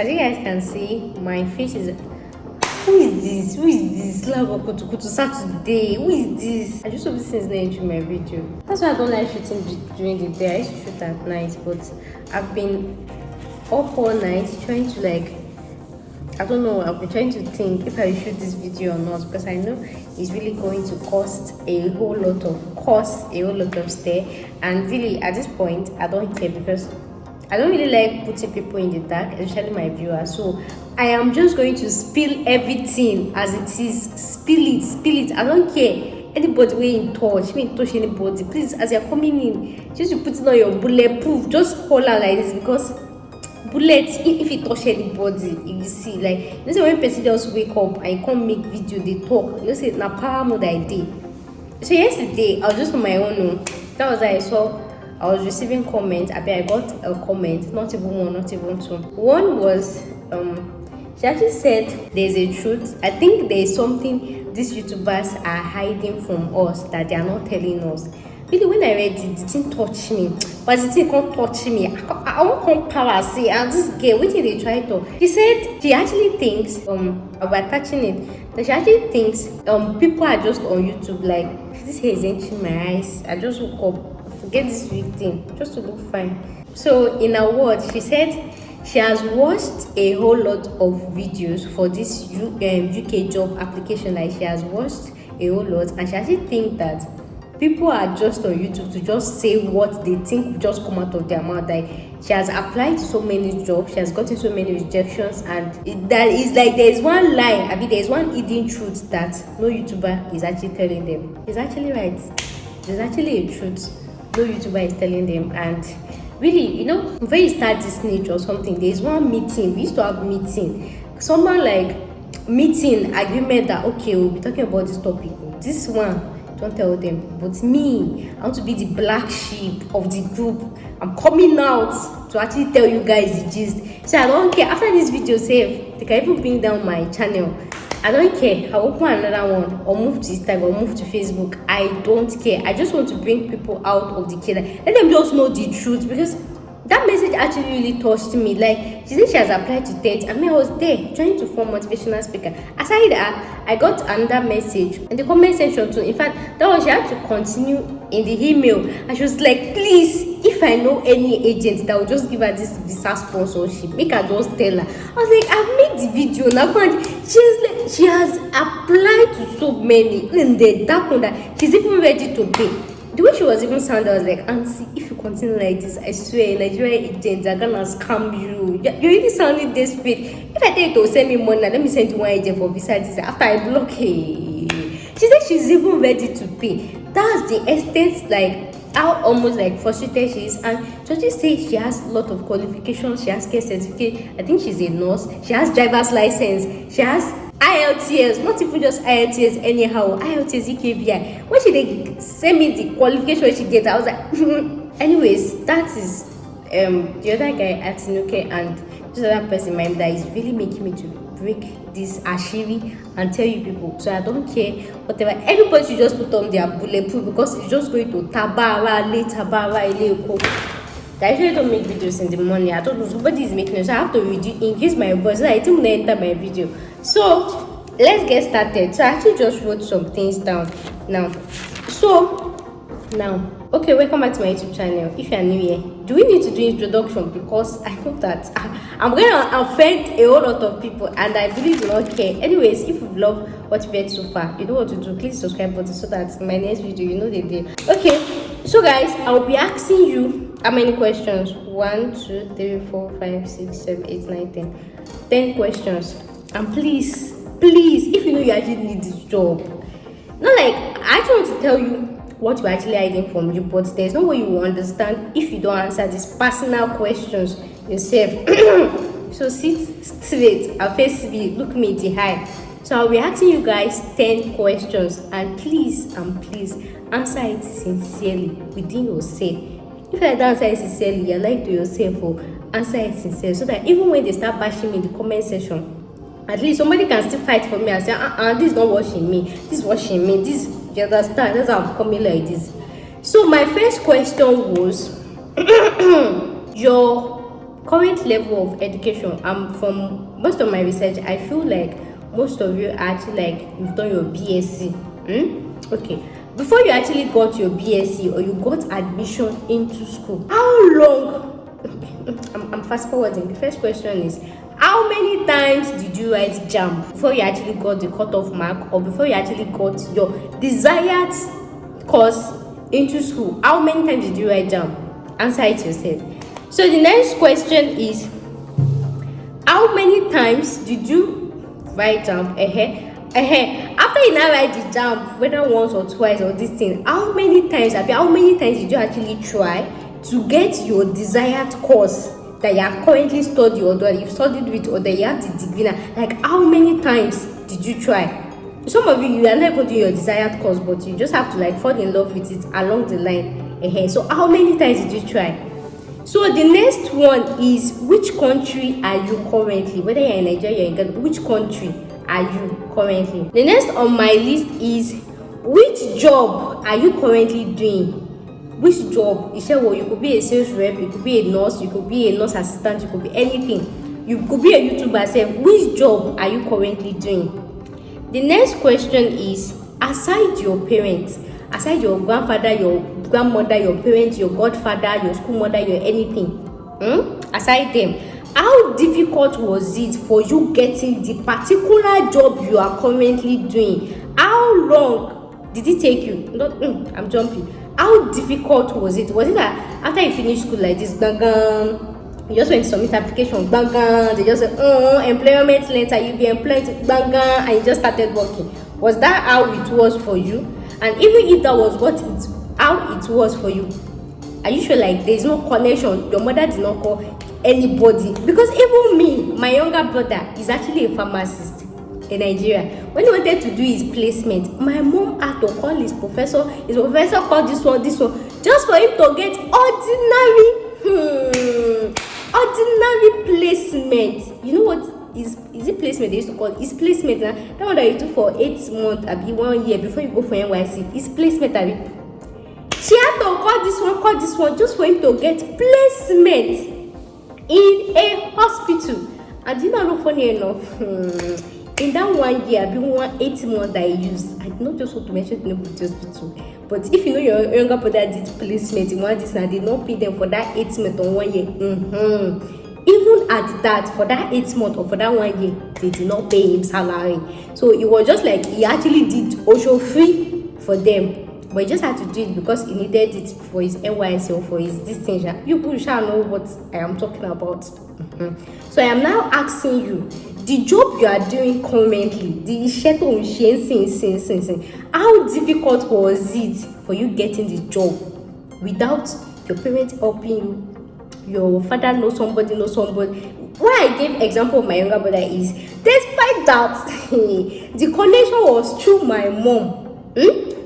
As you guys can see, my face is. Who is this? Who is this? Love to Saturday. Who is this? I just hope this is not into my video. That's why I don't like shooting during the day. I used to shoot at night, but I've been up all night trying to I don't know, I've been trying to think if I should this video or not, because I know it's really going to cost a whole lot of stay, and really at this point I don't care, because I don't really like putting people in the dark, especially my viewers. So I am just going to spill everything as it is. Spill it. I don't care. Anybody way in touch, me touch anybody, please, as you're coming in, just you put it on your bulletproof, just hold out like this, because bullets, if you touch anybody, you see, like, you know, when person just wake up and you can't make video, they talk, you say, na power mode I did. So yesterday, I was just on my own. That was I saw, I was receiving comments. I got a comment, not even one, not even two. One was, she actually said, there's a truth. I think there's something these YouTubers are hiding from us that they are not telling us. Really, when I read it didn't touch me. But the thing can't touch me. I won't come power say, and this girl, what did they try to? She said she actually thinks, by touching it, that she actually thinks people are just on YouTube like, this hair is itching my eyes. I just woke up, forget this wig thing, just to look fine. So in a word, she said she has watched a whole lot of videos for this UK job application. Like, she has watched a whole lot, and she actually thinks that people are just on YouTube to just say what they think will just come out of their mouth. Like, she has applied to so many jobs, she has gotten so many rejections, and that is like there's one lie, I mean there's one hidden truth that no YouTuber is actually telling them. It's actually right. There's actually a truth no YouTuber is telling them. And really, you know, when you start this niche or something, there's one meeting. We used to have meeting. Someone like meeting agreement that okay, we'll be talking about this topic. This one, don't tell them. But me, I want to be the black sheep of the group. I'm coming out to actually tell you guys the gist. So I don't care. After this video, say they can even bring down my channel. I don't care. I'll open another one or move to Instagram or move to Facebook. I don't care. I just want to bring people out of the cage. Let them just know the truth, because that message actually really touched me. Like, she said she has applied to TED. I mean, I was there trying to form motivational speaker. Aside that, I got another message in the comment section too. In fact, that one she had to continue in the email, and she was like, please, if I know any agent that will just give her this visa sponsorship, make her just tell her. I was like, I've made the video now. She has applied to so many in the dark one that she's even ready to pay. The way she was even sounding, I was like, auntie, if you continue like this, I swear, Nigerian agents are gonna scam you. You're really sounding desperate. If I tell you to send me money, let me send you one agent for visa after I block her. She said she's even ready to pay. That's the extent, like, how almost like frustrated she is. And she just say she has a lot of qualifications. She has care certificate. I think she's a nurse. She has driver's license. She has IELTS, not even just IELTS anyhow, IELTS EKBI. When she send me the qualification she gets, I was like, anyways, that is the other guy at Tinuke, and this other person in my mind that is really making me to break this ashiri and tell you people. So I don't care whatever. Everybody should just put on their bulletproof, because it's just going to tabara ile. I usually don't make videos in the morning. I don't know, somebody is making it, so I have to increase my voice so I think when I enter my video. So let's get started. So I actually just wrote some things down now. Okay, welcome back to my YouTube channel. If you are new here, do we need to do introduction? Because I know that I'm going to offend a whole lot of people, and I really do not care. Anyways, if you love what you've heard so far, you know what to do. Click the subscribe button so that in my next video, you know the day. Okay, so guys, I'll be asking you how many questions? 1, 2, 3, 4, 5, 6, 7, 8, 9, 10. 10 questions. And please, if you know you actually need this job, not like I actually want to tell you what we're actually hiding from you, but there's no way you will understand if you don't answer these personal questions yourself. So sit straight and face me, look me in the eye. So I'll be asking you guys 10 questions, and please answer it sincerely within yourself. If I don't answer it sincerely, you lie to yourself, or answer it sincerely, so that even when they start bashing me in the comment section, at least somebody can still fight for me and say, this is not washing me, this is washing me, this, you understand? That's how I'm coming like this. So my first question was your current level of education, from most of my research, I feel like most of you are actually like you've done your BSc. Okay, before you actually got your BSc or you got admission into school, how long? I'm fast forwarding. The first question is, how many times did you write JAMB before you actually got the cutoff mark, or before you actually got your desired course into school? How many times did you write JAMB? Answer it yourself. So the next question is, how many times did you write JAMB? After you now write the JAMB, whether once or twice or this thing, how many times did you actually try to get your desired course that you are currently studying, or that you've studied with, or that you have the degree now? Like, how many times did you try? Some of you are not even doing your desired course, but you just have to like fall in love with it along the line. So how many times did you try? So the next one is, which country are you currently? Whether you're in Nigeria, you're in Ghana, which country are you currently? The next on my list is, which job are you currently doing? Which job? You could be a sales rep, you could be a nurse, you could be a nurse assistant, you could be anything. You could be a YouTuber. Which job are you currently doing? The next question is, aside your parents, aside your grandfather, your grandmother, your parents, your godfather, your school mother, your anything, aside them, how difficult was it for you getting the particular job you are currently doing? How long did it take you? I'm jumping. How difficult was it? Was it that after you finished school like this, you just went to submit application, they just said, employment letter, you be employed, and you just started working? Was that how it was for you? And even if that was how it was for you, are you sure like there's no connection? Your mother did not call anybody? Because even me, my younger brother is actually a pharmacist in Nigeria. When he wanted to do his placement, my mom had to call his professor. His professor called this one, just for him to get ordinary placement. You know what is it placement they used to call it? It's placement. That one that you do for 8 months, abi 1 year before you go for NYC. It's placement, abi. She had to call this one just for him to get placement in a hospital. And you know, funny enough, in that 1 year, I been 8 months that I used. I did not just want to mention the name of the hospital, but if you know your younger brother did placement in one this, and did not pay them for that 8 months or 1 year. Even at that, for that 8 months or for that 1 year, they did not pay him salary. So it was just like he actually did Osho free for them. But he just had to do it because he needed it for his NYC or for his distinction. You shall know what I am talking about. So I am now asking you, the job you are doing currently, how difficult was it for you getting the job without your parents helping you? Your father knows somebody. Why I gave example of my younger brother is, despite that, the connection was through my mom.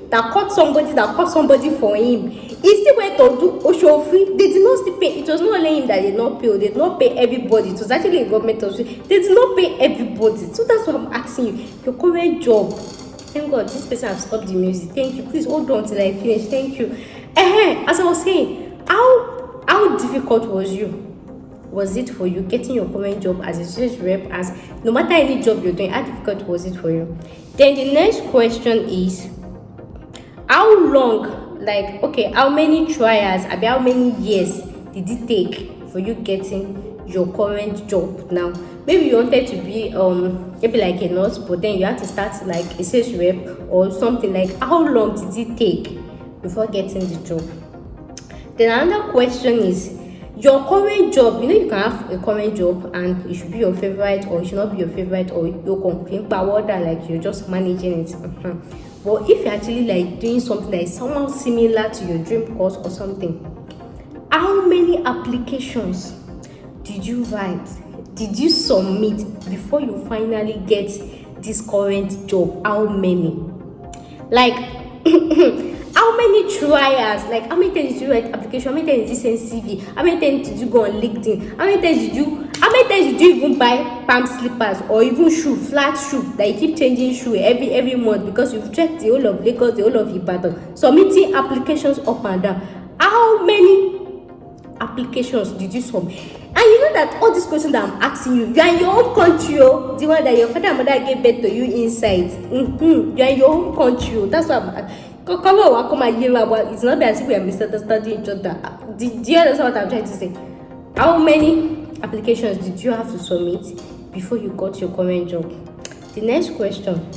That caught somebody for him. He still went to do Osho free. They did not still pay. It was not only him that did not pay. They did not pay everybody. It was actually a government hospital. They did not pay everybody. So that's what I'm asking you. Your current job. Thank God this person has stopped the music. Thank you. Please hold on till I finish. Thank you. As I was saying, how difficult was it for you getting your current job as a sales rep? As no matter any job you're doing, how difficult was it for you? Then the next question is, how long, how many trials, how many years did it take for you getting your current job now? Maybe you wanted to be maybe like a nurse, but then you had to start like a sales rep or something. Like, how long did it take before getting the job? Then another question is, your current job. You know, you can have a current job and it should be your favorite, or it should not be your favorite, or you're complaining about that, like you're just managing it. But if you're actually like doing something that is somehow similar to your dream course or something, how many applications did you write? Did you submit before you finally get this current job? How many? Like, how many trials? Like, how many times did you write application? How many times did you send CV? How many times did you go on LinkedIn? How many times did you even buy palm slippers or even flat shoe that you keep changing shoe every month because you've checked the whole of Lagos, the whole of Ibadan, submitting applications up and down? How many applications did you submit? And you know that all these questions that I'm asking you, you are in your home country, oh, the one that your father and mother gave birth to you inside. You are in your home country, oh. That's what I'm. It's not as if we are misunderstanding each other. Do you understand what I'm trying to say? How many applications did you have to submit before you got your current job? The next question.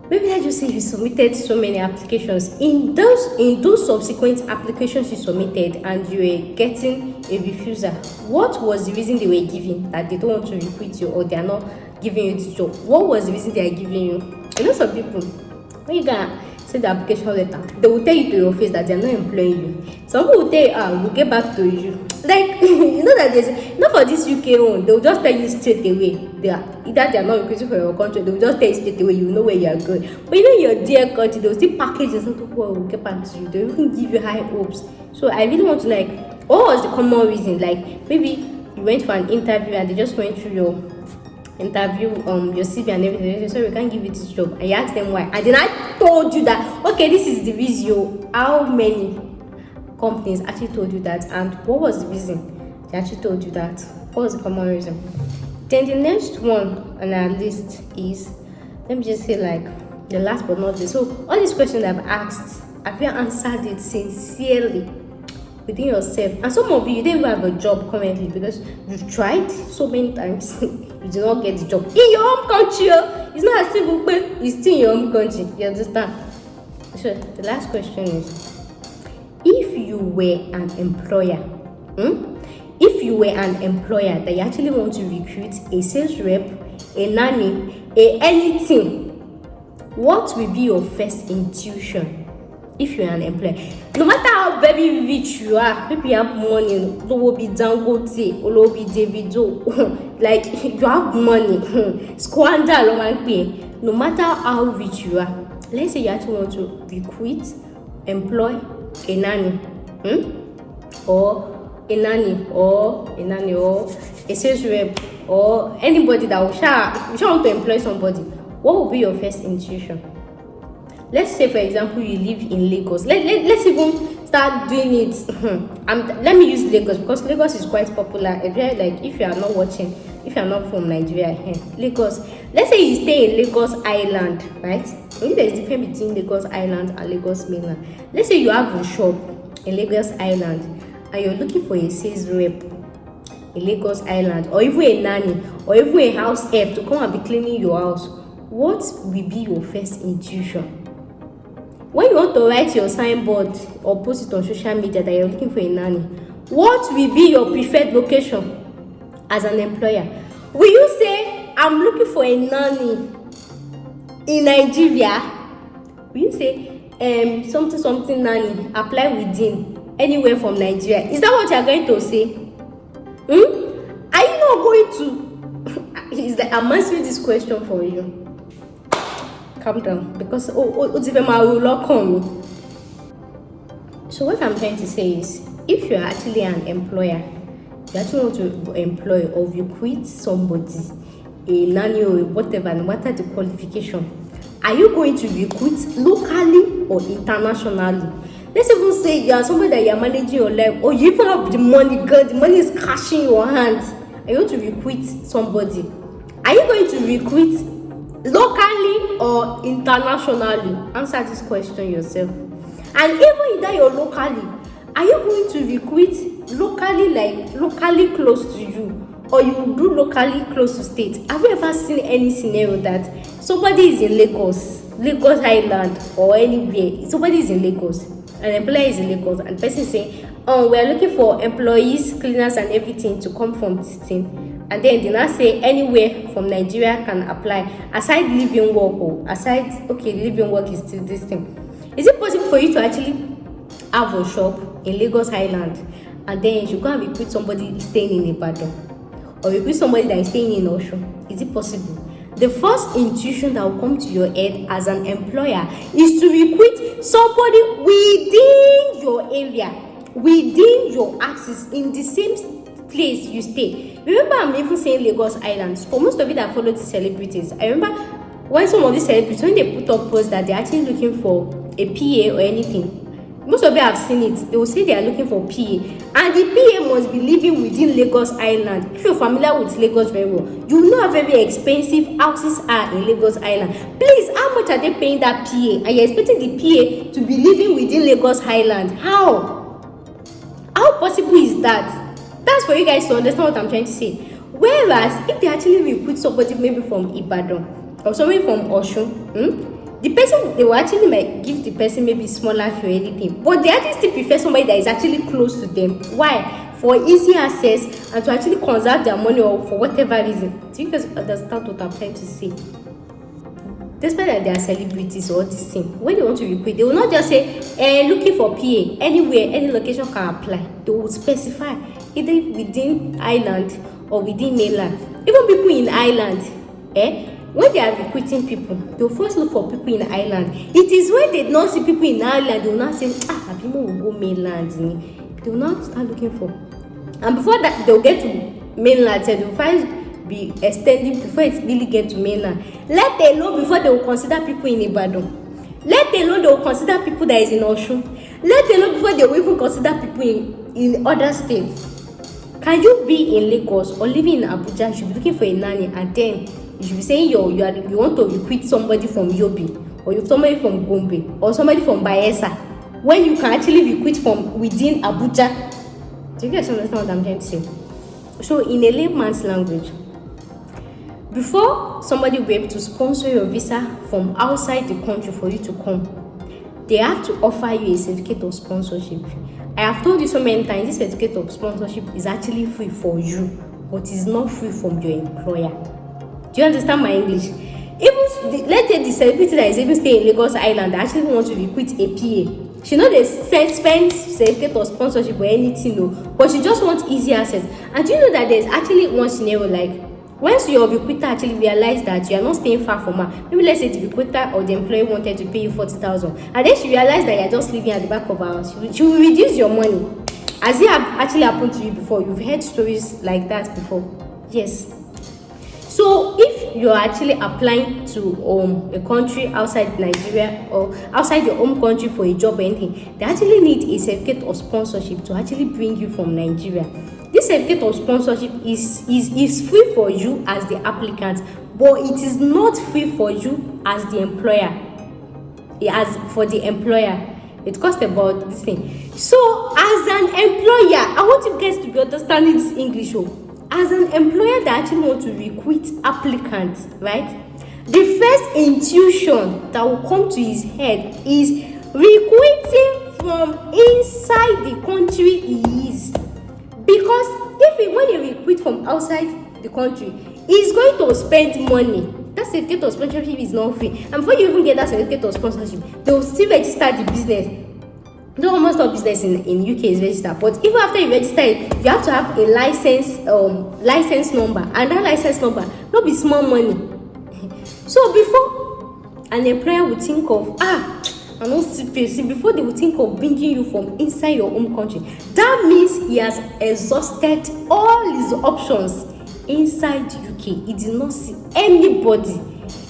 Maybe let's just say you submitted so many applications. In those subsequent applications you submitted and you were getting a refusal, what was the reason they were giving that they don't want to recruit you or they are not giving you this job? What was the reason they are giving you? I know some people, when you gonna send the application letter, they will tell you to your face that they are not employing you. Some people will tell you, we'll get back to you. Like, you know that there's not for this UK one, they'll just tell you straight away. Either they are not recruiting for your country, they'll just tell you straight away, you know where you are going. But you know your dear country, they'll still package and something, we'll get back to you. They'll even give you high hopes. So I really want to what was the common reason? Like maybe you went for an interview and they just went through your interview, your CV and everything. They said, we can't give you this job. And you asked them why. And then I told you that, okay, this is the reason. How many companies actually told you that? And what was the reason they actually told you that? What was the common reason? Then the next one on our list is, let me just say the last but not least. So all these questions I've asked, have you answered it sincerely within yourself? And some of you don't even have a job currently because you've tried so many times. You do not get the job in your home country. It's not as if it's still in your home country. You understand? So the last question is, if you were an employer, if you were an employer that you actually want to recruit a sales rep, a nanny, anything, what will be your first intuition? If you're an employer, no matter how very rich you are, maybe you have money, you will be Dangote, you will be Davido, like you have money, squander along pay. No matter how rich you are, let's say you actually want to recruit, employ a nanny, or a nanny, or a sales rep, or anybody that will want to employ somebody. What will be your first intuition? Let's say, for example, you live in Lagos. Let's even start doing it. Let me use Lagos because Lagos is quite popular. If you are not watching, if you are not from Nigeria, Lagos. Let's say you stay in Lagos Island, right? Maybe there's a difference between Lagos Island and Lagos mainland. Let's say you have a shop in Lagos Island and you're looking for a sales rep in Lagos Island, or even a nanny, or even a house help to come and be cleaning your house. What will be your first intuition? When you want to write your signboard or post it on social media that you're looking for a nanny, what will be your preferred location as an employer? Will you say, I'm looking for a nanny in Nigeria? Will you say, something nanny, apply within, anywhere from Nigeria? Is that what you're going to say? Are you not going to? I'm answering this question for you. Calm down, because I will lock on me. So what I'm trying to say is, if you're actually an employer, you actually want to employ or recruit somebody, a nanny or whatever, no matter the qualification, are you going to recruit locally or internationally? Let's even say you are somebody that you are managing your life, or you even have the money, God, the money is cashing in your hands. Are you going to recruit somebody? Are you going to recruit locally or internationally? Answer this question yourself. And even if you're locally, are you going to recruit locally close to you, or you do locally close to state? Have you ever seen any scenario that somebody is in Lagos Island or anywhere, somebody is in Lagos, an employer is in Lagos, and the person saying, we are looking for employees, cleaners and everything to come from this thing, and then they now say anywhere from Nigeria can apply, aside living work, living work is still this thing. Is it possible for you to actually have a shop in Lagos Island, and then you go and recruit somebody staying in Ibadan, or recruit somebody that is staying in Osun? Is it possible? The first intuition that will come to your head as an employer is to recruit somebody within your area, within your axis, in the same place you stay. Remember, I'm even saying Lagos Island. For most of you that follow the celebrities, I remember when some of these celebrities, when they put up posts that they're actually looking for a PA or anything, Most of you have seen it. They will say they are looking for PA, and the PA must be living within Lagos Island. If you're familiar with Lagos very well, you know how very expensive houses are in Lagos Island. Please, how much are they paying that PA? And you're expecting the PA to be living within Lagos Island? How possible is that? That's for you guys to understand what I'm trying to say. Whereas if they actually recruit somebody maybe from Ibadan or somebody from Osun, the person, they will actually might give the person maybe smaller fee or anything, but they actually still prefer somebody that is actually close to them. Why? For easy access and to actually conserve their money, or for whatever reason. Do you guys understand what I'm trying to say? Despite that they are celebrities or this thing, when they want to recruit, they will not just say, looking for PA, anywhere, any location can apply. They will specify either within island or within mainland. Even people in island, when they are recruiting people, they will first look for people in island. It is when they don't see people in island, they will not say, people will go mainland. They will not start looking for. And before that, they will get to mainland, they will find be extending before it really get to mainland. Let alone before they will consider people in Ibadan. Let alone they will consider people that is in Osun. Let alone before they will even consider people in other states. Can you be in Lagos or living in Abuja? You should be looking for a nanny, and then you should be saying you want to recruit somebody from Yobe, or somebody from Gombe, or somebody from Bayelsa, when you can actually recruit from within Abuja. Do you guys understand what I'm trying to say? So in a layman's language, before somebody will be able to sponsor your visa from outside the country for you to come, they have to offer you a certificate of sponsorship. I have told you so many times, this certificate of sponsorship is actually free for you, but is not free from your employer. Do you understand my English? Even let's say the celebrity that is even staying in Lagos Island that actually wants to recruit a PA, she know they spend certificate of sponsorship or anything, no, but she just wants easy access. And do you know that there's actually one scenario, like once your recruiter actually realize that you are not staying far from her, maybe let's say the recruiter or the employee wanted to pay you 40,000, and then she realized that you are just living at the back of her house, she will reduce your money. Has it actually happened to you before? You've heard stories like that before? Yes. So if you're actually applying to a country outside Nigeria or outside your home country for a job or anything, they actually need a certificate of sponsorship to actually bring you from Nigeria. This certificate of sponsorship is free for you as the applicant, but it is not free for you as the employer. As for the employer, it costs about this thing. So as an employer, I want you guys to be understanding this English. As an employer that actually want to recruit applicants, right? The first intuition that will come to his head is recruiting from inside the country he is. Because when you recruit from outside the country, he's going to spend money. That certificate of sponsorship is not free. And before you even get that certificate of sponsorship, they will still register the business. No, almost all business in UK is registered. But even after you register it, you have to have a license number. And that license number, not be small money. So before an employer would think of, I'm not serious. Before they will think of bringing you from inside your home country, that means he has exhausted all his options inside UK. He did not see anybody.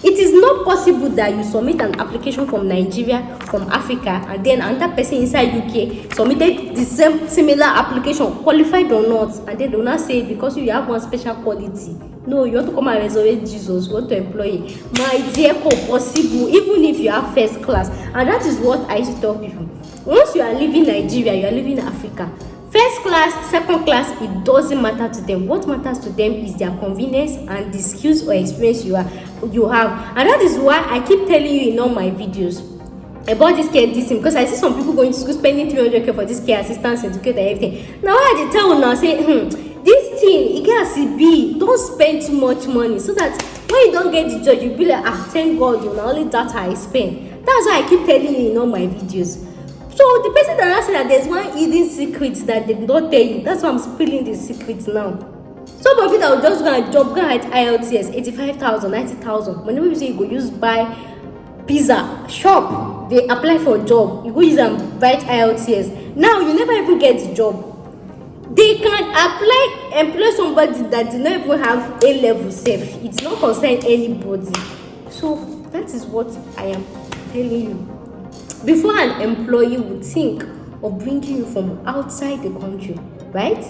It is not possible that you submit an application from Nigeria, from Africa, and then another person inside UK submitted the same similar application, qualified or not, and then they will not say because you have one special quality. No, you want to come and resurrect Jesus, you want to employ him. My dear, possible, even if you have first class. And that is what I used to tell people. Once you are leaving Nigeria, you are leaving Africa. First class, second class, it doesn't matter to them. What matters to them is their convenience and the skills or experience you have. And that is why I keep telling you in all my videos about this care this thing, because I see some people going to school spending 300k for this care assistance certificate and everything. Now I tell you now, say this thing, it gets to be, don't spend too much money, so that when you don't get the job, you'll be like, thank God, you know, only that I spend. That's why I keep telling you in all my videos. So the person that asked that there's one hidden secret that they don't tell you, that's why I'm spilling the secret now. Some of you that will just go and job, go at IELTS, 85,000, 90,000. Whenever you say you go use buy pizza, shop, they apply for a job, you go use and write IELTS. Now you never even get the job. They can employ somebody that did not even have A-level safe. It's not concern anybody. So that is what I am telling you. before an employee would think of bringing you from outside the country, right?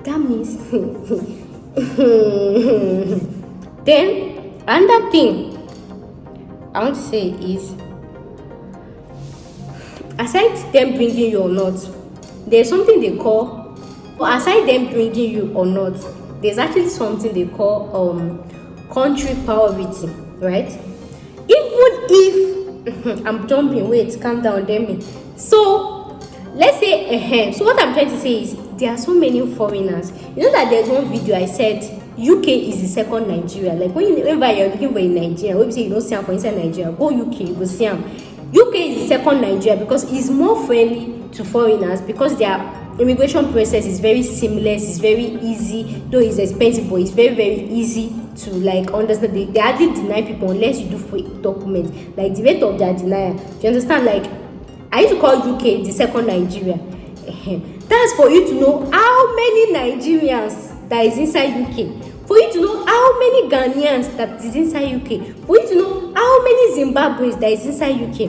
That means then another thing I want to say is, aside them bringing you or not, there's something they call, aside them bringing you or not, there's actually something they call country priority, right? Even if I'm jumping, wait, calm down, Demi. So let's say so what I'm trying to say is, there are so many foreigners. You know that there's one video I said UK is the second Nigeria. Like whenever you're looking for a Nigeria, when you say you don't see them for inside Nigeria, go UK, you go see them. UK is the second Nigeria because it's more friendly to foreigners, because their immigration process is very seamless, it's very easy, though it's expensive, but it's very, very easy to like understand. They hardly deny people unless you do fake documents. Like the rate of their denial, do you understand? Like I used to call UK the second Nigeria. That's for you to know how many Nigerians that is inside UK, for you to know how many Ghanaians that is inside UK, for you to know how many Zimbabweans that is inside UK.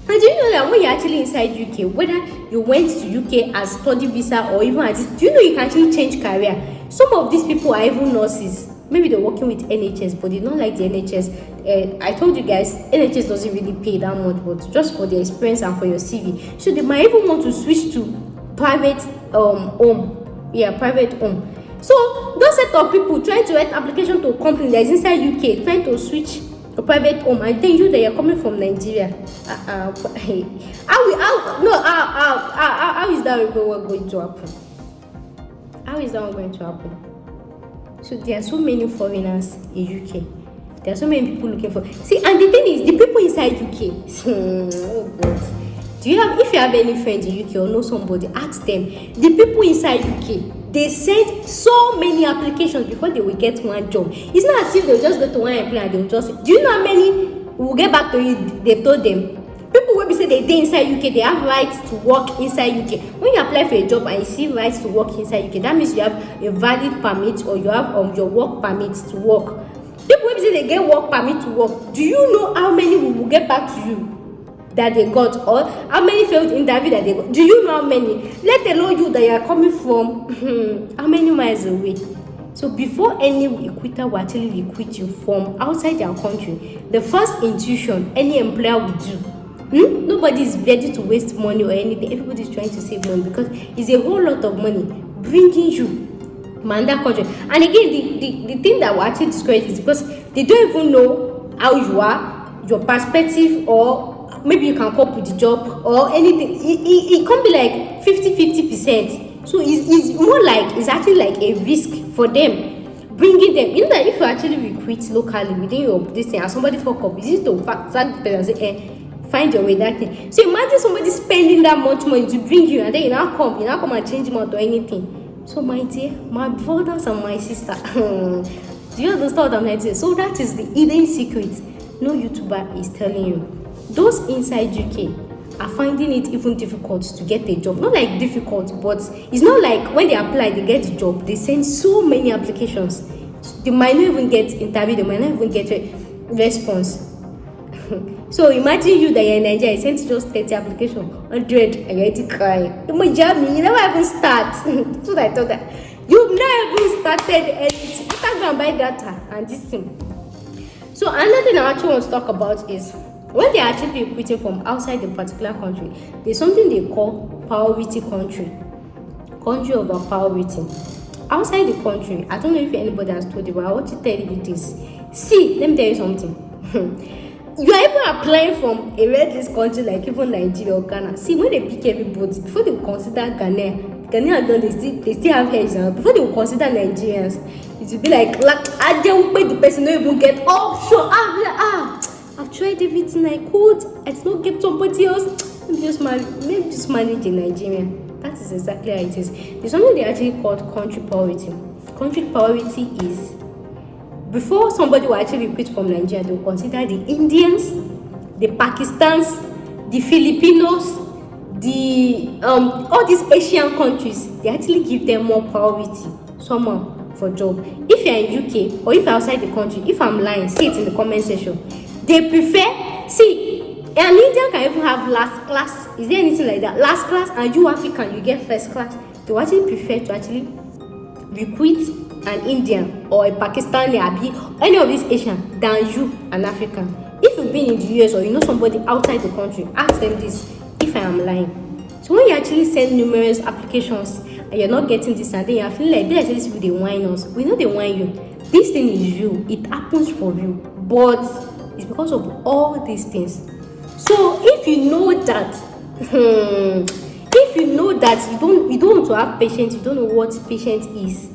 And do you know that when you're actually inside UK, whether you went to UK as study visa or even as do you know you can actually change career? Some of these people are even nurses. Maybe they're working with NHS, but they don't like the NHS. I told you guys, NHS doesn't really pay that much, but just for the experience and for your CV. So they might even want to switch to private home. Yeah, private home. So those set of people trying to write application to a company that is inside UK, trying to switch a private home, and then you that you're coming from Nigeria. How is that going to happen? How is that going to happen? So there are so many foreigners in UK. There are so many people looking for. See, and the thing is, the people inside UK. Oh God. If you have any friends in UK or know somebody, ask them. The people inside UK, they send so many applications before they will get one job. It's not as if they'll just go to one employer and they'll just. Do you know how many will get back to you? They've told them. People will be saying they inside UK, they have rights to work inside UK. When you apply for a job and you see rights to work inside UK, that means you have a valid permit, or you have your work permit to work. People will be saying they get work permit to work. Do you know how many will get back to you that they got, or how many failed interview that they got? Do you know how many? Let alone you that you are coming from how many miles away? So before any recruiter will actually recruit you from outside their country, the first intuition any employer would do, nobody is ready to waste money or anything. Everybody is trying to save money, because it's a whole lot of money bringing you that country. And again, the thing that will actually discourage is because they don't even know how you are, your perspective, or maybe you can cope with the job or anything. It can't be like 50%. So it's more like, it's actually like a risk for them, bringing them. You know that if you actually recruit locally within your this thing and somebody fuck up, it's easy to tag the person and say, find your way, that thing. So imagine somebody spending that much money to bring you, and then you now come and change him out or anything. So my dear, my brothers and my sister, do you understand what I'm trying to say? So that is the hidden secret no YouTuber is telling you. Those inside UK are finding it even difficult to get a job. Not like difficult, but it's not like when they apply, they get the job. They send so many applications. They might not even get interview, they might not even get a response. So imagine you that you're in Nigeria, you sent just 30 applications, 100, and you're already crying. You never even start. That's what I thought that. You've never even started anything. You can't go and buy data and this thing. So another thing I actually want to talk about is, when they are actually recruiting from outside the particular country, there's something they call priority country of a priority. Outside the country, I don't know if anybody has told you, but I want to tell you this. See, let me tell you something. You are even applying from a red list country like even Nigeria or Ghana. See, when they pick everybody, before they will consider Ghanaians, they still have heads now. Before they will consider Nigerians, it will be like I don't pay the person, don't even get offshore. I've tried everything I could. I did not get somebody else. Maybe just manage in Nigeria. That is exactly how it is. There's something they actually called country priority. Country priority is, before somebody will actually recruit from Nigeria, they will consider the Indians, the Pakistans, the Filipinos, the all these Asian countries. They actually give them more priority. Someone for job. If you're in UK or if you're outside the country, if I'm lying, say it in the comment section. They prefer, see, An Indian can even have last class. Is there anything like that? Last class, and you African, you get first class. They will actually prefer to actually recruit an Indian or a Pakistani, any of these Asian, than you, an African. If you've been in the US or you know somebody outside the country, ask them this, if I am lying. So when you actually send numerous applications and you're not getting this, and then you're feeling like this people, they whine us. We know they whine you. This thing is you. It happens for you. But it's because of all these things. So if you know that, if you know that you don't want to have patience, you don't know what patience is,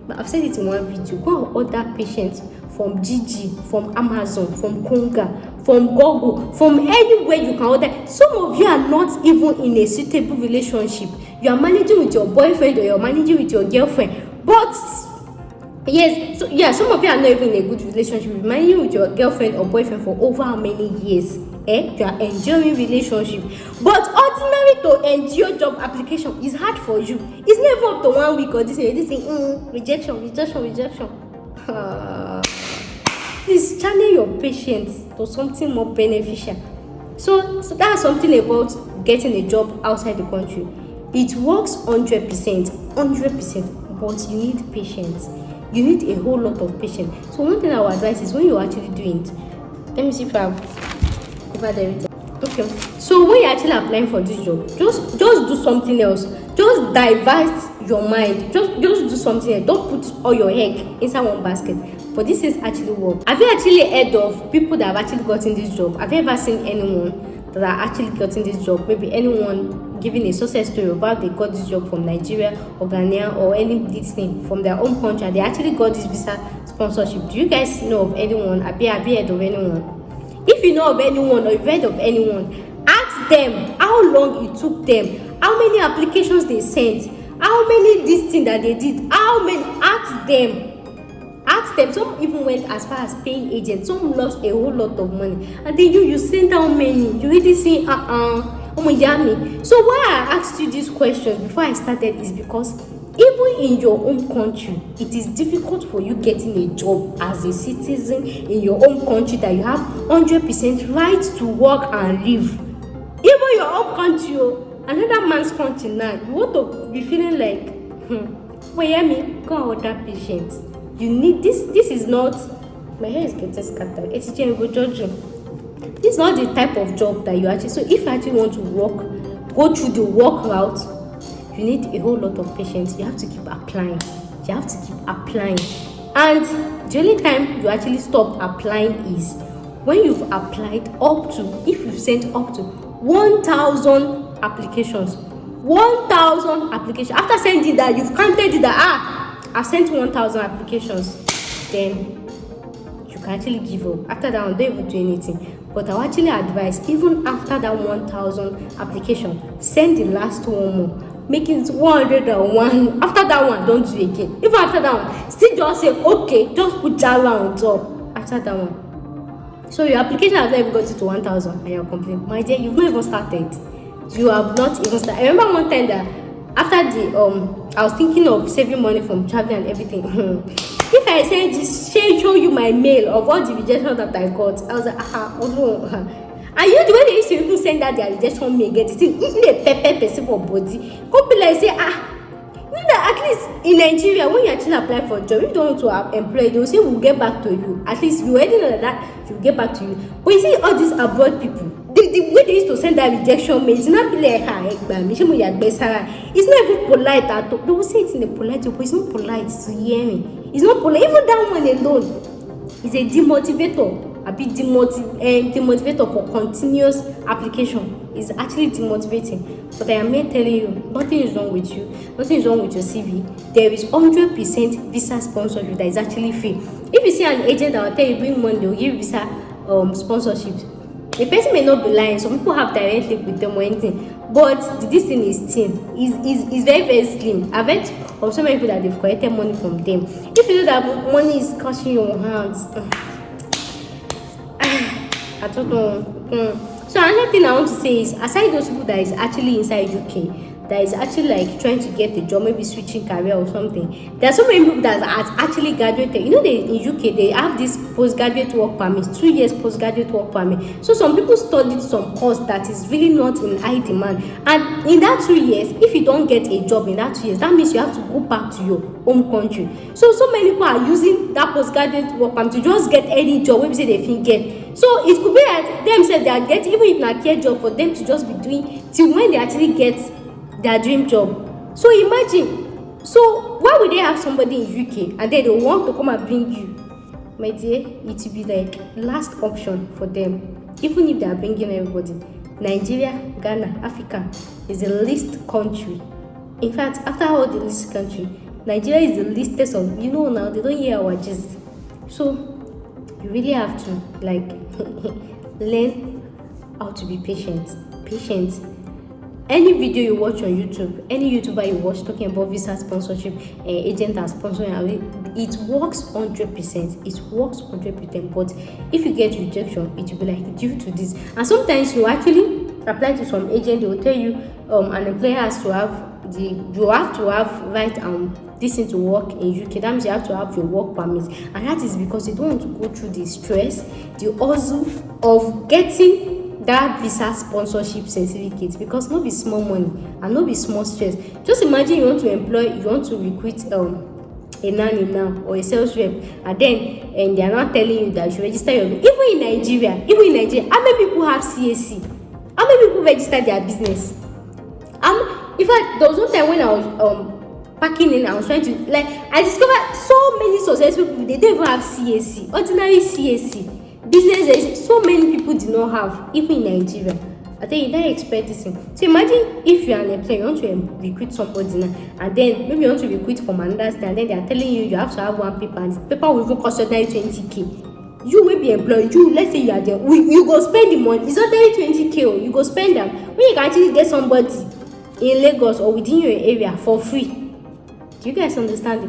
but I've said it in one video. Go and order patience from Gigi, from Amazon, from Konga, from Google, from anywhere you can order. Some of you are not even in a suitable relationship. You are managing with your boyfriend or you're managing with your girlfriend, but yes, so yeah, some of you are not even in a good relationship. You're managing with your girlfriend or boyfriend for over how many years? You are enjoying relationship, but ordinary to endure job application is hard for you. It's never up to 1 week or this thing, rejection. Please channel your patience to something more beneficial. So that's something about getting a job outside the country. It works 100%, but you need patience. You need a whole lot of patience. So one thing I would advise is when you're actually doing it, let me see if I've covered everything. Okay. So when you're actually applying for this job, just do something else. Just divert your mind. Just do something else. Don't put all your egg inside one basket. But this is actually work. Have you actually heard of people that have actually gotten this job? Have you ever seen anyone that are actually gotten this job? Maybe anyone giving a success story about they got this job from Nigeria or Ghana or any this thing from their own country. They actually got this visa sponsorship. Do you guys know of anyone? Have you heard of anyone? If you know of anyone or you've heard of anyone, ask them how long it took them, how many applications they sent, how many this thing that they did, how many. Ask them. Some even went as far as paying agents. Some lost a whole lot of money. And then you sent how many? You really say oh my yummy. So why I asked you these questions before I started is because even in your own country, it is difficult for you getting a job as a citizen in your own country that you have 100% right to work and live. Even your own country, another man's country now, you want to be feeling like, Miami, go and order patience. You need this. This is not. My hair is getting scattered. It's go judge. This is not the type of job that you actually. So if you actually want to go through the work route, you need a whole lot of patience. You have to keep applying. And the only time you actually stop applying is when you've applied up to, if you've sent up to 1,000 applications. 1,000 applications. After sending that, you've counted it that I've sent 1,000 applications. Then you can actually give up. After that one, don't even do anything. But I'll actually advise, even after that 1,000 application, send the last one more. Make it 101. After that one, don't do it again. Even after that one, still just say okay, just put Java on top. After that one, so your application has not even got to 1,000 and you're complaining. My dear, you've not even started. You have not even started. I remember one time that after the I was thinking of saving money from traveling and everything. If I send this, show you my mail of all the rejection that I got, I was like, oh no. And you know the way they used to even send that their rejection mail, get this thing, a pepper person for body. Come be like say, you know that at least in Nigeria, when you actually apply for a job, if you don't want to have employed, they will say we'll get back to you. At least you already know that will get back to you. But you see all these abroad people, the way they used to send that rejection mail, it's not be like it's not even polite at all. They will say it in a polite way, but it's not polite to hear me. It's not polite. Even that one alone is a demotivator. A bit demotivator for continuous application. Is actually demotivating. But I am here telling you, nothing is wrong with you. Nothing is wrong with your CV. There is 100% visa sponsorship that is actually free. If you see an agent that will tell you bring money, they will give visa sponsorship. The person may not be lying. Some people have direct link with them or anything, but this thing is thin. Is very, very slim. I've heard of so many people that they've collected money from them. If you know that money is crushing your hands, I don't know. So another thing I want to say is, aside those people that is actually inside UK that is actually like trying to get a job, maybe switching career or something. There are so many people that are actually graduated. You know, in UK they have this postgraduate work permit, 2 years postgraduate work permit. So some people studied some course that is really not in high demand, and in that 2 years, if you don't get a job in that 2 years, that means you have to go back to your home country. So many people are using that postgraduate work permit to just get any job wey be say they fit get. So it could be that themselves they are getting, even if na care job, for them to just be doing till when they actually get their dream job. So imagine, so why would they have somebody in UK and then they want to come and bring you? My dear, it will be like last option for them, even if they are bringing everybody. Nigeria, Ghana, Africa is the least country. In fact, after all the least country, Nigeria is the leastest of, you know, now they don't hear our gist. So you really have to like learn how to be patient. Any video you watch on YouTube, any YouTuber you watch talking about visa sponsorship, agent are sponsoring, it works 100%. It works 100%. But if you get rejection, it will be like due to this. And sometimes you actually apply to some agent, they will tell you an employer has to have you have to have right this thing to work in UK. That means you have to have your work permit, and that is because you don't want to go through the stress, the hustle of getting that visa sponsorship certificate, because no be small money and no be small stress. Just imagine you want to recruit a nanny now or a sales rep, and then they are not telling you that you register your business. Even in Nigeria, how many people have CAC? How many people register their business? In fact, there was one time when I was packing in, I was trying to, like, I discovered so many successful people, they don't even have CAC, ordinary CAC. Business, so many people do not have, even in Nigeria. I think you don't expect this thing. So imagine if you are an employer, you want to recruit somebody now, and then maybe you want to recruit from another state, and then they are telling you have to have one paper, and the paper will even cost you 20k. You will be employed, let's say you are there, you go spend the money. It's not 20k, you go spend them when you can actually get somebody in Lagos or within your area for free. Do you guys understand the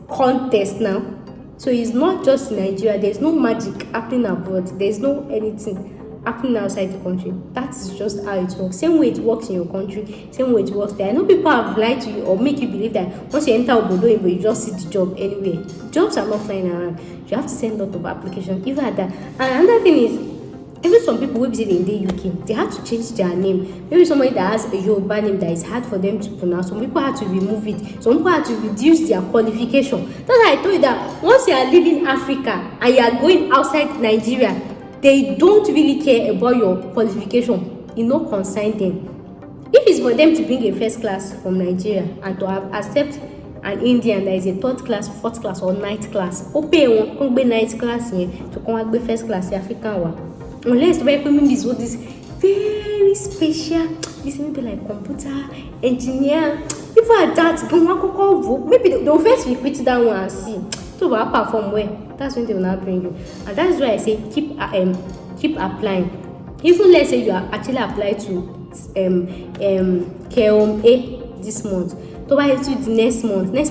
context now? So it's not just Nigeria. There's no magic happening abroad. There's no anything happening outside the country. That is just how it works. Same way it works in your country, same way it works there. I know people have lied to you or make you believe that once you enter Obodo, but you just see the job anywhere. Jobs are not flying around. You have to send a lot of applications. Even at that. And another thing is, even some people who visit in the UK, they had to change their name. Maybe somebody that has a Yoruba name that is hard for them to pronounce. Some people had to remove it. Some people had to reduce their qualification. That's why I told you that once you are leaving Africa and you are going outside Nigeria, they don't really care about your qualification. You know, consign them. If it's for them to bring a first class from Nigeria and to accept an Indian that is a 3rd class, 4th class, or 9th class, or pay one 9th class to come back first class African one. Unless maybe this what is very special, this may be like computer engineer. If I that maybe they'll first recruit that one and see to perform well. That's when they will not bring you. And that's why I say keep applying. Even let's say you are actually applied to KOMA this month, to buy to the next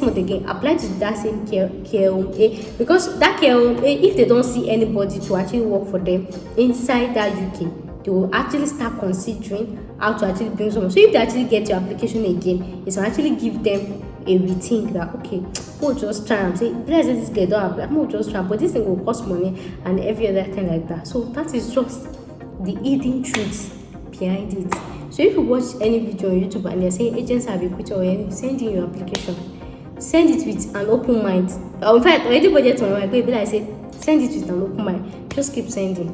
month again, apply to that same KOMA, because that KOMA, if they don't see anybody to actually work for them inside that UK, they will actually start considering how to actually bring someone. So if they actually get your application again, it will actually give them a rethink that, okay, we'll just try and say, let's say this girl don't apply, we'll just try, but this thing will cost money and every other thing like that. So that is just the hidden truths behind it. So if you watch any video on YouTube and they're saying agents have recruited or send in your application, send it with an open mind. In fact, already budget on my baby, I said send it with an open mind. Just keep sending.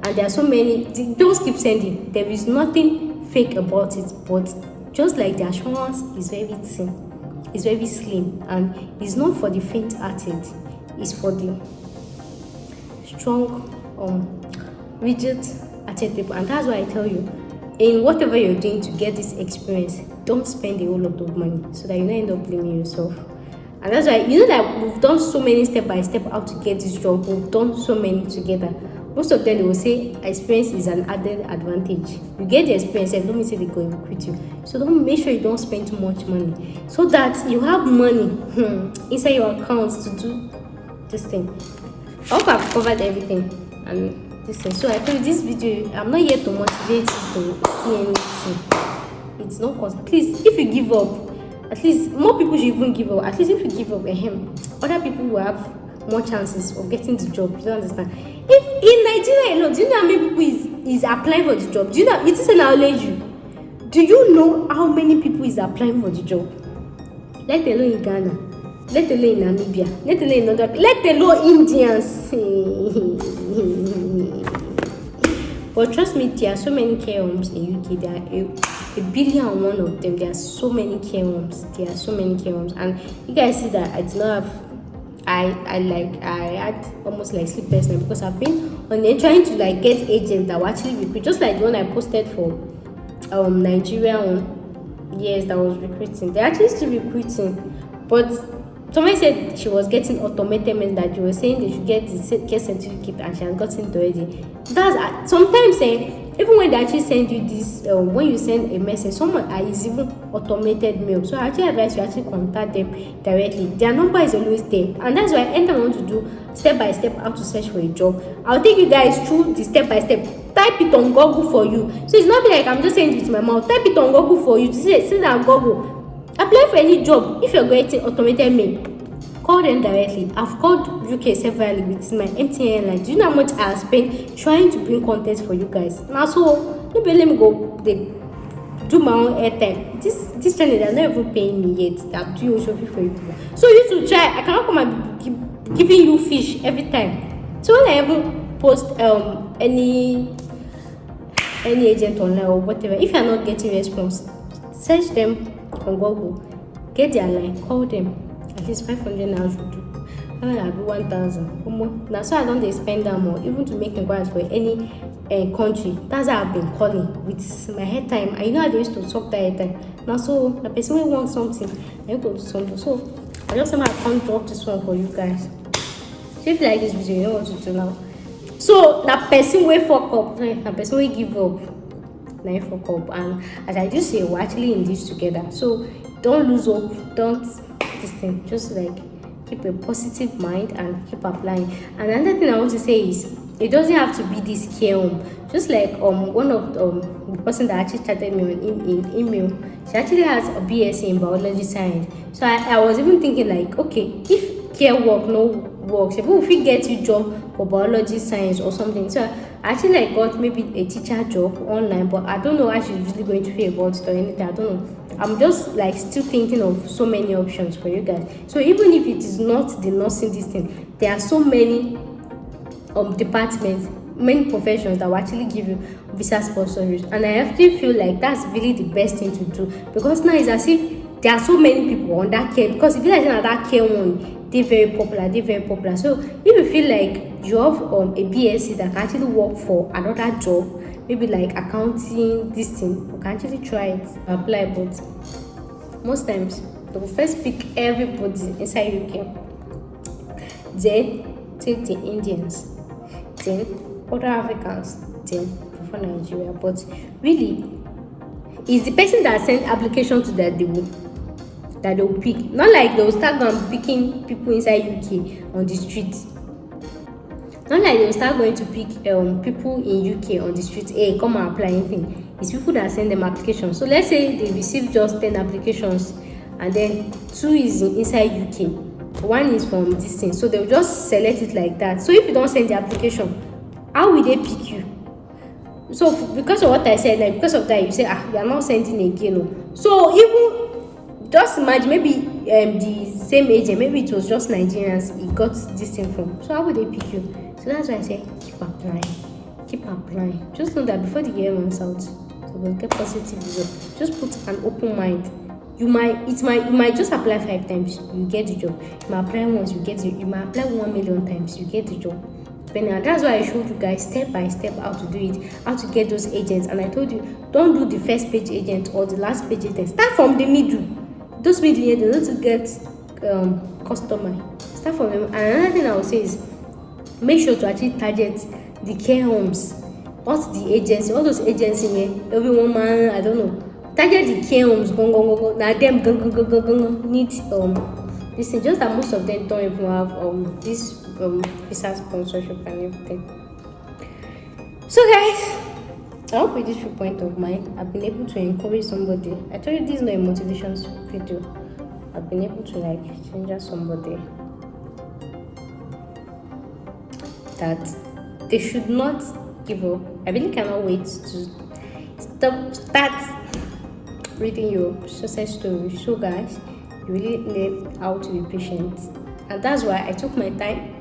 And there are so many. Just keep sending. There is nothing fake about it, but just like the assurance is very thin, it's very slim, and it's not for the faint-hearted. It's for the strong, rigid-hearted people. And that's why I tell you, in whatever you're doing to get this experience, don't spend a whole lot of money so that you don't end up blaming yourself. And that's why, you know that we've done so many step by step how to get this job. We've done so many together. Most of them, they will say experience is an added advantage. You get the experience, and don't mean say they go recruit you. So don't make sure you don't spend too much money, so that you have money inside your accounts to do this thing. I hope I've covered everything and this thing. So I told you this video, I'm not here to motivate you to see anything. it's not please, if you give up, at least more people should even give up. At least if you give up, other people will have more chances of getting the job. You don't understand? If in Nigeria alone, do you know how many people is applying for the job? Do you know? It is an knowledge. Do you know how many people is applying for the job? Let alone in Ghana, let alone in Namibia, let alone in other, let alone Indians. But trust me, there are so many care homes in UK. There are a billion and one of them. There are so many care homes. There are so many care homes, and you guys see that I did not have. I had almost like sleepless night because I've been on there trying to like get agents that will actually recruit, just like the one I posted for Nigeria one. Yes, that was recruiting. They're actually still recruiting, but somebody said she was getting automated means that you were saying they should get the care certificate and she has gotten it already. That's sometimes even when they actually send you this, when you send a message, someone is even automated mail. So I actually advise you actually contact them directly. Their number is always there, and that's why anytime I want to do step by step how to search for a job, I'll take you guys through the step by step. Type it on Google for you. So it's not like I'm just saying it with my mouth. Type it on Google for you to see that on Google. Apply for any job. If you're getting automated mail, call them directly. I've called UK severally with my MTN line. Do you know how much I spent trying to bring content for you guys? Now, so maybe let me go. They do my own airtime. This channel they're not even paying me yet. I'm doing shopping for you. So you to try. I cannot come and keep giving you fish every time. So when I even post any agent online or whatever, if you're not getting response, search them on Google, get their line, call them. At least 500 now should do. I'll do 1,000. Now, so I don't spend that more, even to make inquiries for any country. That's how I've been calling with my head time. I know how they used to talk that head time. Now, so the person will want something, I need to do something. So I just somehow can't drop this one for you guys. So if you like this video, you know what to do now. So that person will fuck up, that person will give up. Now you fuck up, and as I just say, we're actually in this together. So don't lose hope, don't this thing, just like keep a positive mind and keep applying. And another thing I want to say is it doesn't have to be this care home. Just like one of the person that actually chatted me in email, she actually has a BSc in biology science. So I was even thinking like, okay, if care work no works, if we get you job for biology science or something. So I actually like got maybe a teacher job online, but I don't know how she's really going to feel about it or anything. I don't know. I'm just like still thinking of so many options for you guys. So even if it is not the nursing this thing, there are so many departments, many professions that will actually give you visa sponsorship, and I actually feel like that's really the best thing to do, because now it's as if there are so many people on that care, because if you like that care one, they're very popular. So if you feel like you have a BSc that can actually work for another job, maybe like accounting, this thing, you can actually try it, apply. But most times they will first pick everybody inside UK, then take the Indians, then other Africans, then for Nigeria. But really, it's the person that sent application to that they will pick. Not like they will start picking people inside UK on the street. Not like they will start going to pick people in UK on the street. Hey, come and apply anything. It's people that send them applications. So let's say they receive just 10 applications, and then 2 is inside UK, 1 is from this thing. So they'll just select it like that. So if you don't send the application, how will they pick you? So because of what I said, like because of that, you say, you are not sending again. No. So even just imagine maybe the same agent, maybe it was just Nigerians he got this thing from. So how would they pick you? So that's why I say keep applying. Just know that before the year runs out, so we'll get positive result. Just put an open mind. You might just apply 5 times, you get the job. You might apply once, you get the job. You might apply 1 million times, you get the job. And that's why I showed you guys step by step how to do it, how to get those agents. And I told you, don't do the first page agent or the last page agent. Start from the middle. Those middle agents need to get customer. Start from them. And another thing I would say is make sure to actually target the care homes, not the agency. All those agencies here, every woman, I don't know. Target the care homes. Go. Now them need this thing. Just that most of them don't even have this visa sponsorship and everything. So guys, I hope with this viewpoint of mine, I've been able to encourage somebody. I told you this is not a motivation video. I've been able to like change somebody that they should not give up. I really cannot wait to start reading your success story. So guys, you really need how to be patient, and that's why I took my time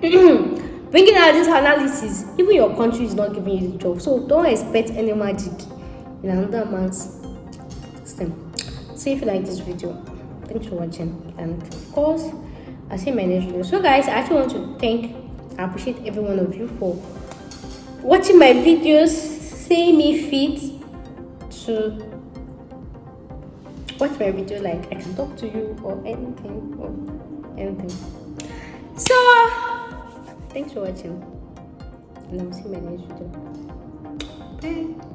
bringing out this analysis. Even your country is not giving you the job, so don't expect any magic in another man's system. So if you like this video, thanks for watching, and of course I'll see you in my next video. So guys, I actually want to thank and appreciate every one of you for watching my videos, seeing me fit to watch my video, like I can talk to you or anything. So thanks for watching, and I'll see you in my next video. Bye.